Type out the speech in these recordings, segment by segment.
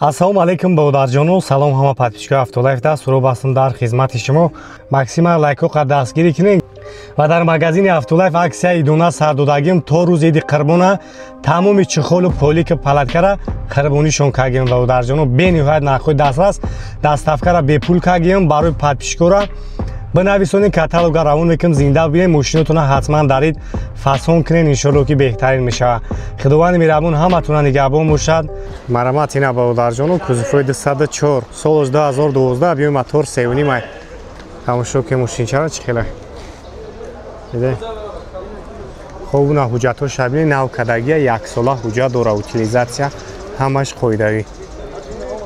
ассалому алайкум бодарҷону салом ҳама подписчикои Автолайф даст сурӯб ҳастам дар хизмати шумо. Максима лайкоқа дастгирӣ кунед ва дар магазини Автолайф аксияи дона сар додагим то рӯзи иди қурбона тамоми чихолу полика палаткара қурбонишон кардем бодарҷону бениҳоят нархҳои дастрас дастафкара бепул кардем барои подписчикора бинависонед каталога равон мекунем зинда бинем мошинотона ҳатман дарид фасон кунед иншоалло ки беҳтарин мешавад. худованди меҳрабон ҳаматона нигаҳбон бошад. марамат ина бодарҷону кузуфои 204 соли 2012 биёи мотор 3.5 май тамошо ки мошинчара чӣ хела иде хоб на ҳуҷҷатҳо шабини навкадагия яксола ҳуҷҷат дора утилизатсия ҳамаш қоидавӣ.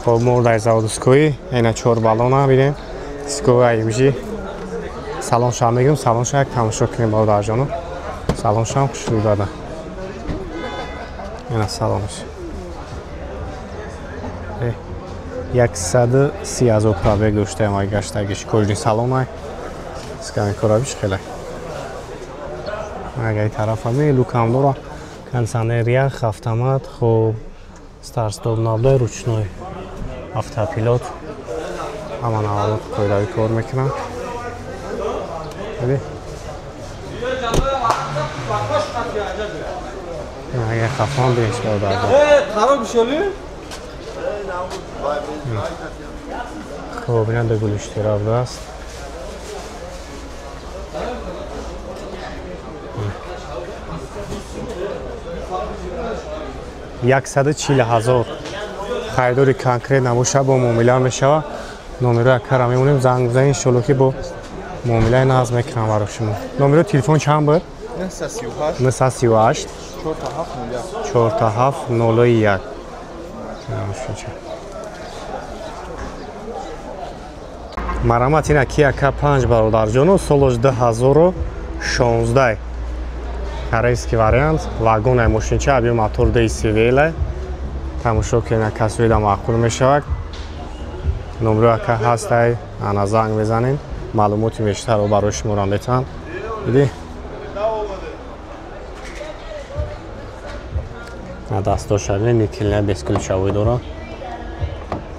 хоб мордай заводскои ина 4 баллона бинем дискоа имжи салон шам мегирем салон шам як тамошо кунем бодарҷону салон шам хушрӯй дада ина салонш 130 000 пробег доштаем ай гаштагиш кожни салонай сками корабиш хелай агай тарафами лукам дора кондиционер автомат хоб старт стоп навдай ручной автопилот ҳама наварот қоидави кор мекунам. Я хафан беш бодарда. Хароб шули? Хоб ина да гулишти рафтааст. Яксаду 40,000 хайдори конкрет набоша бо муомила мешава. номеро кара мемонем занг бизанед иншоалло ки бо муомилаи назм мекунам барои шумо. номеро телефон чанд буд? 938 4701. марамат ина Kia K5 бародарҷону соли 2016 корейский вариант вагонай мошинча абиём мотор дсвл тамошо ки ина касоида маъқул мешавад. номеро ака ҳастай ана занг мезанем маълумоти бештарро барои шуморо метавам иди на дастдошабине никелина бесключавой дора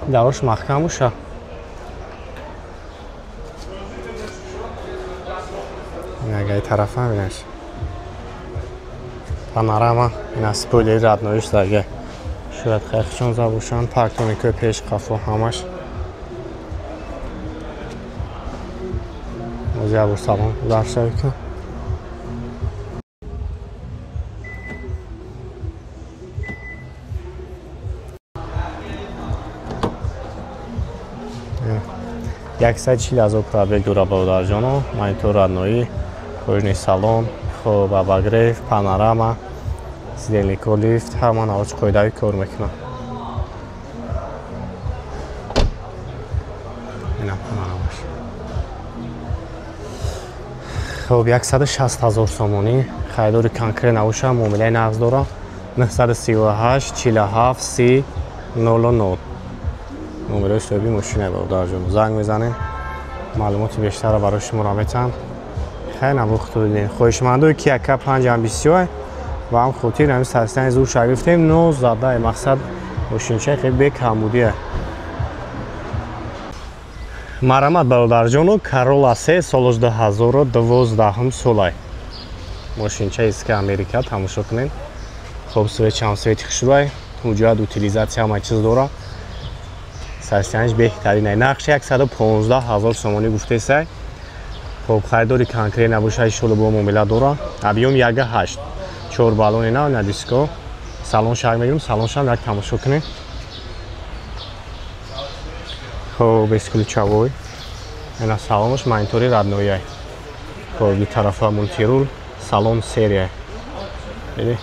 дарош маҳкам боша инагай тарафа бинаш панорама ина спойлери радноиш дарга шояд хайхчон забошанд парктоникои пеш қафо ҳамаш озябур салон даршави кун яксад 40,000 пробег дора бодарҷону монитор радноӣ кожни салон хоб абагреф панорама сиденлико лифт ҳама навоч қоидавӣ кор мекунам. ина панорамаш хоб 160,000 сомонӣ хайдори конкрет набоша муомилаи нағз дора 938 47 30 00 номерои соҳиби мошина бодарҷону занг мезанем маълумоти бештарро барои шуморо метавам. хай набухтудин хоҳишмандои Kia K5 амбисиёй ва ҳам хотир ҳамин сарстани зур шагифтем но задаи мақсад мошинчаи хеле бекамбудия. марамат бародарҷону Corolla C соли 2012 солай мошинчаи иска Америка тамошо кунед. хоб светчам свети хушрӯй ҳуҷҷат утилизатсия ҳама чиз дора сарстияниш беҳтаринай нақши 115,000 сомонӣ гуфтесай. хоб хайдори конкрет набоша иншоалло бо муомила дора абиём 1.8 4 баллони нав на диско салон шам мегирем салон шам як тамошо кунем. хоб бесключавой ина салонаш монитори радноияй хоб ди тарафа мультирул салон серия биди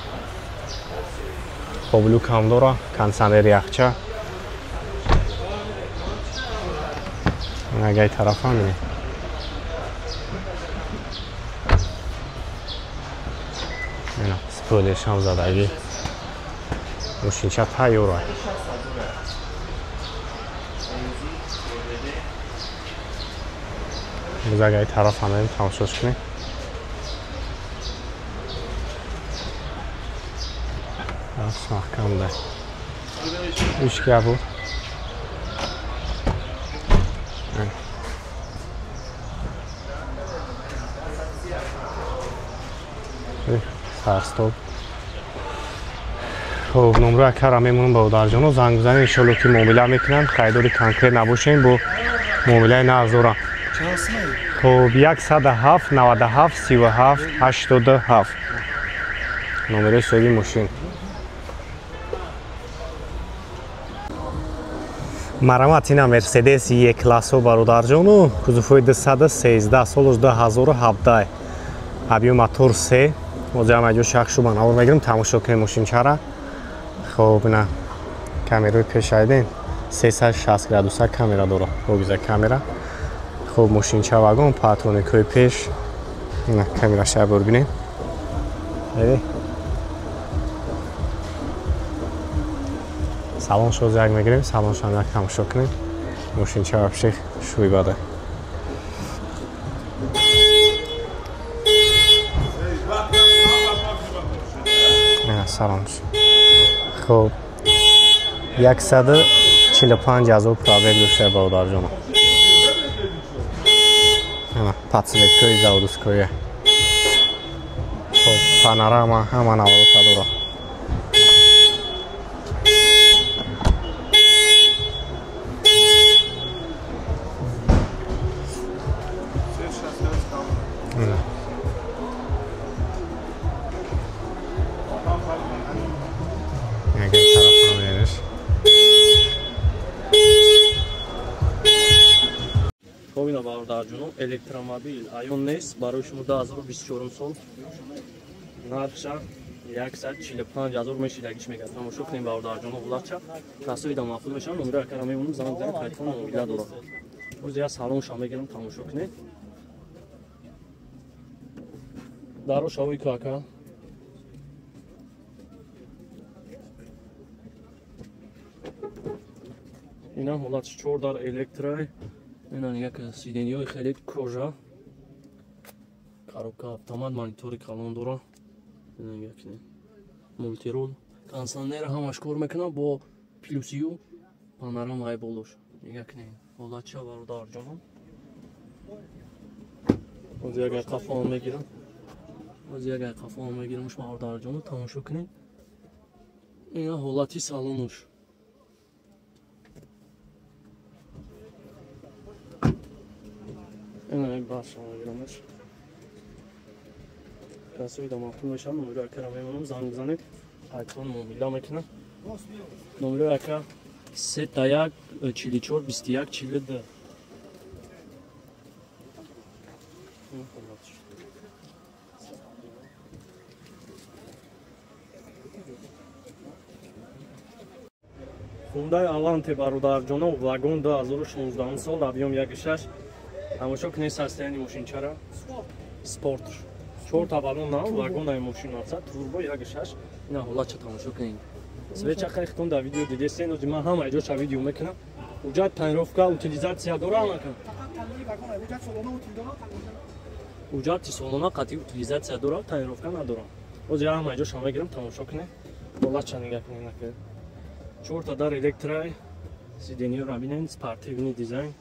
хоб лукам дора кондиционер яхча нагай тарафа мини ина спойлершам задагӣ мошинча тайёрай. бизагай тарафа меем тамошош кунем. Mahkamda. 3 kabul. старстоп. خب نمره کارا میمونم با درجانو زنگ بزنید ان شاءالله که معامله میکنن خریداری کانکریت نباشین با معامله نازورا. خب 107 97 37 87 نمره سری ماشین. مرامت اینا مرسدس یک کلاسو برادرجانو کузовой 213 سالش 2017 объем мотор 3 موزه ما جو شخصو بناور میگیرم تماشا کنیم ماشین چرا. خب اینا کامرای پیش ایدین 360 گرادوس کامera داره بگذار کامera. خب ماشین چه واگن پاترون کوی پیش اینا کامera شبر ببینید. سالن شو زنگ میگیریم سالن شو تماشا کنیم ماشین چه вообще شوی بده. سلام. خب 145,000 پرابگ داشته برادر جان. اما پاتسلکوی زاودوسکویه. خب پانوراما همان اول داره. Hovina bardarcunu elektromobil Ionnes baroj mu 2024 sol narxa 145,000 meşilagish megat tamosho kinim bardarcunu ulacha tasoy da maqul meshan numra karamemunu zamzam qaytfon mobil dora o'zi ya salon shamegerim tamosho kinim daro shoy kaka اینا حالت 4 در الکترای اینا یک سیدنیای خیلی کجا коробка автомат монитори калон дора اینا یک مولتی رول کنسانر همش کار میکنه با پلوسیو پانورامای بولوش یک نه حالت چه برادر جان از یک قفا میگیرم از یک قفا میگیرمش برادر جان تماشا کنین اینا حالتی سالونش اینا یک باش میگیرمش کاسوی دام اپل میشم نمره کراممونم زنگ بزنید آیفون موبیلا میکنم نمره اکا 3 تا 44 21 42 Hyundai Avante бародарҷоно вагон 2016 сол объем 1.6 тамошо кунед состояние мошинчара спорт 4 та балон на вагонаи мошинаца турбо 1.6 ина ҳолатча тамошо кунед свеча хайхтон да видео дидестен ози ман ҳама ҷоша видео мекунам уҷат тонировка утилизатсия дора нака уҷати солона қатъи утилизатсия дора тонировка надора ози ҳама ҷоша мегирам тамошо кунед ҳолатча нигаҳ кунед нака 4 та дар электрай сиденьёро бинед спортивный дизайн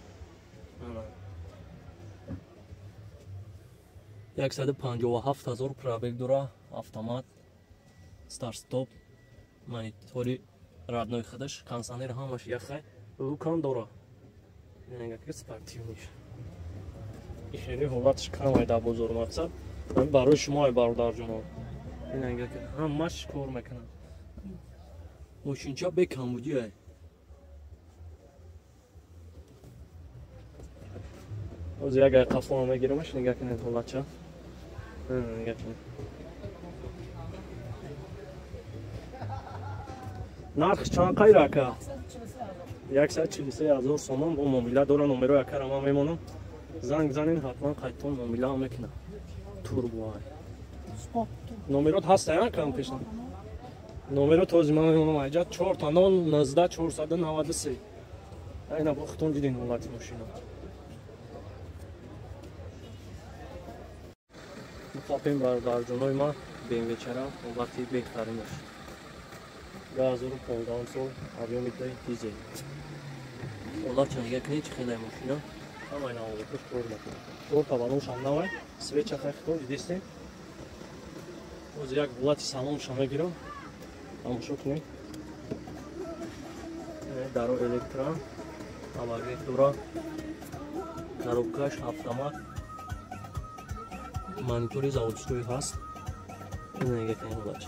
157,000 пробег дора автомат старт-стоп монитори родной ходаш кондиционер ҳамаш яхай лукан дора инагак спортивный ихели ҳолатш камай да бозор мақсад ман барои шумо бародарҷонон инагак ҳамаш кор мекунам мошинча бекам будиай ози ягай қафо мегирамаш нигах кунед ҳолатча нигах кунед нарх чанд қайр ака 143,000 сомон бо муомила дора номерои акара ман мемонам занг занин ҳатман қайтон муомила мекунам турбоай номерот ҳастая акам пешна номерот ҳози ман мемонам айҷа 4 та 0 493 айна бо хутон дидин ҳолати мошина мухофем бародарҷонои ман бемвечара ҳолати беҳтаринаш 2015 сол объеми дизел ҳолатча нигаҳ кунед чӣ хеле мошина ҳамаи наводаташ кор мекунад 4 та балоншам навай свеча хайхтон дидестем باز یک ولات سالونش мегирам. Тамошо кунед. Даро электрон, авария, коробкаш автомат, монитори заводской ҳаст. Ин якин ҳолач.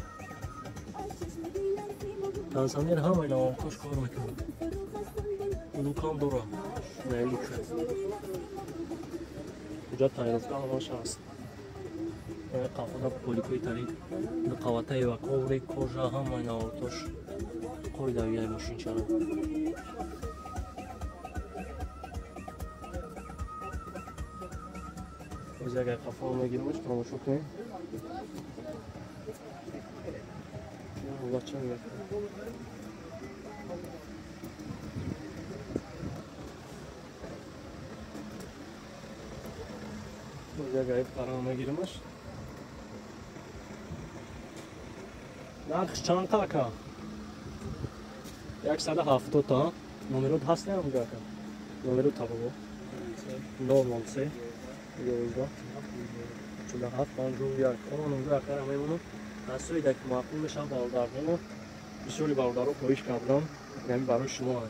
Кондиционер ҳамаи навартош кор мекунад. Лукам дора. Не лука. Ҷо тайровка ҳамаш ҳаст. Қафода поликои тари қаватаи ва коври кожа ҳамаи навартош қоидави мошинчара. Боз як қафо мегирмаш тамошо кунед. Ҳолача мекунад. Боз як айб қарам мегирмаш. Нархш чанд ака? 170 та. Номерот ҳаст не ҳамга ака? Номерот табаво. 003 11 47 51. Онунга ака мемонам. Асои дак маъқул мешавад балдардоно. Бисёри балдаро хоҳиш кардам. Яъни барои шумо